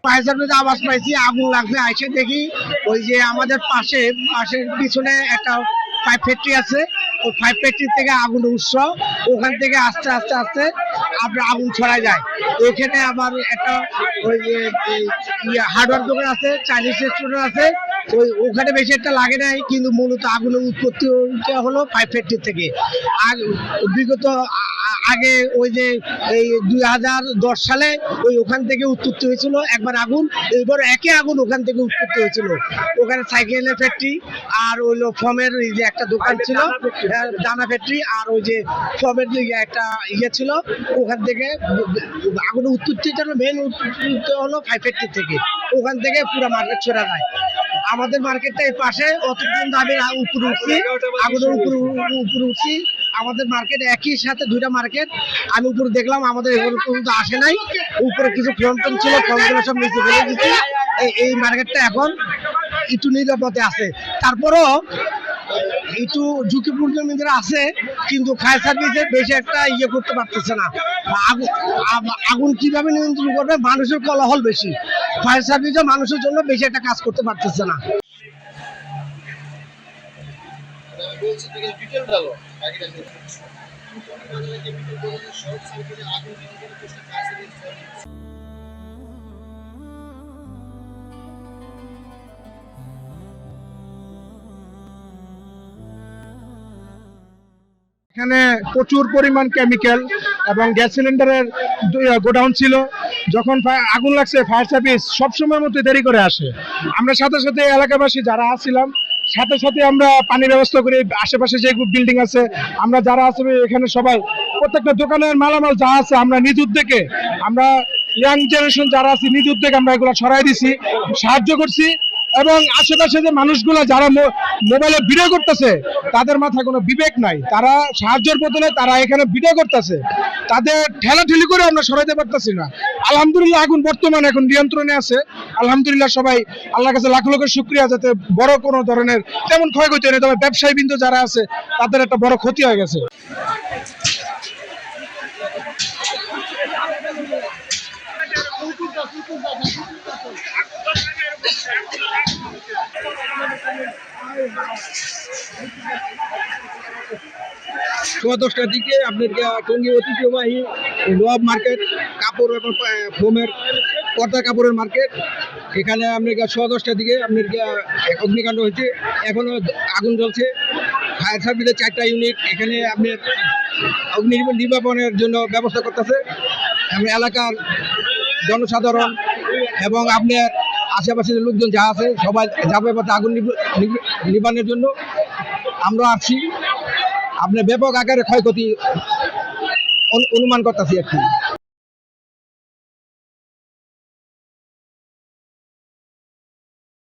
Fire সার্ভিসে আওয়াজ পাইছি, আগুন লাগছে। আইসে দেখি ওই যে আমাদের পাশের পিছনে একটা পাইপ ফ্যাক্টরি আছে, ওই পাইপ ফ্যাক্টরি থেকে আগুন উৎস, ওখান থেকে আস্তে আস্তে আস্তে আপনার আগুন ছড়ায় যায়। ওইখানে আবার একটা ওই যে হার্ডওয়্যার দোকান আছে, চাইনিজ রেস্টুরেন্ট আছে, ওখানে বেশি একটা লাগে নাই, কিন্তু মূলত আগুনের উৎপত্তি হলো পাইপ ফ্যাক্টরি থেকে। আর বিগত আগে ওই যে এই 2010 সালে ওখান থেকে উৎপত্তি হয়েছিল একবার আগুন, এবার একই আগুন ওখান থেকে উৎপত্তি হয়েছিল। ওখানে সাইকেলের ফ্যাক্টরি আর হইলো ফর্মের যে একটা দোকান ছিল, দানা ফ্যাক্টরি, আর ওই যে ফর্মের একটা ছিল, ওখান থেকে আগুনের উৎপত্তিটা মেন উৎপত্তি হলো পাইপ ফ্যাক্টরি থেকে। ওখান থেকে পুরো মার্কেট ছড়া যায়। আমাদের মার্কেটটা এই পাশে, অতক্ষণ আমি উপরে উঠছি, আগুনের উপরে উঠছি। আমাদের মার্কেট একই সাথে দুইটা মার্কেট। আমি উপরে দেখলাম, আমাদের এগুলো পর্যন্ত আসে নাই। উপরে কিছু ফ্রন্টন ছিল, ফ্রন্টগুলো সব নিচে ফেলে দিচ্ছি। এই মার্কেটটা এখন একটু নিরাপদে আছে। তারপরও একটু ঝুঁকিপূর্ণ ভিতরে আছে, কিন্তু ফায়ার সার্ভিসে বেশি একটা করতে পারতেছে না। আগুন কিভাবে নিয়ন্ত্রণ করবে, মানুষের কোলাহল বেশি। ফায়ার সার্ভিসে মানুষের জন্য বেশি একটা কাজ করতে পারতেছে না। এখানে প্রচুর পরিমাণ কেমিক্যাল এবং গ্যাস সিলিন্ডারের গোডাউন ছিল। যখন আগুন লাগছে, ফায়ার সার্ভিস সবসময়ের মতো দেরি করে আসে। আমরা সাথে সাথে এলাকাবাসী যারা আসছিলাম, সাথে সাথে আমরা পানি ব্যবস্থা করি। আশেপাশে যে বিল্ডিং আছে, আমরা যারা আছে এখানে সবাই, প্রত্যেকটা দোকানের মালামাল যা আছে, আমরা নিজ উদ্যোগে, আমরা ইয়াং জেনারেশন যারা আছে, নিজ উদ্যোগে আমরা এগুলো ছড়াই দিছি, সাহায্য করছি। এবং আশেপাশে যে মানুষগুলো যারা মোবাইলে ভিডিও করতেছে, তাদের মাথায় কোনো বিবেক নাই। তারা সাহায্যের বদলে তারা এখানে ভিডিও করতেছে, তাদের ঠেলাঠেলি করে আমরা সরাইতে পারতেছি না। আলহামদুলিল্লাহ আগুন বর্তমানে এখন নিয়ন্ত্রণে আছে। আলহামদুলিল্লাহ, সবাই আল্লাহর কাছে লাখ লাখ শুকরিয়া, যাতে বড় কোনো ধরনের তেমন ক্ষয়ক্ষতি হয়নি। তবে ব্যবসায়ী বিন্দু যারা আছে, তাদের একটা বড় ক্ষতি হয়ে গেছে। সোয়া 10টার দিকে আপনার টঙ্গী ঐতিহ্যবাহী লোহাব মার্কেট, কাপড় এবং ফোমের পর্দা কাপড়ের মার্কেট, এখানে আপনার সোয়া 10টার দিকে আপনার অগ্নিকাণ্ড হয়েছে। এখনও আগুন জ্বলছে। ফায়ার সার্ভিসের 4টা ইউনিট এখানে আপনার অগ্নি নির্বাপনের জন্য ব্যবস্থা করতেছে। আমরা এলাকার জনসাধারণ এবং আপনার আশেপাশের লোকজন যা আছে, সবাই যাবে পথে আগুন নিবানের জন্য। আমরা আসছি, আপনার ব্যাপক আকারে ক্ষয়ক্ষতি অনুমান করতেছি আর কি।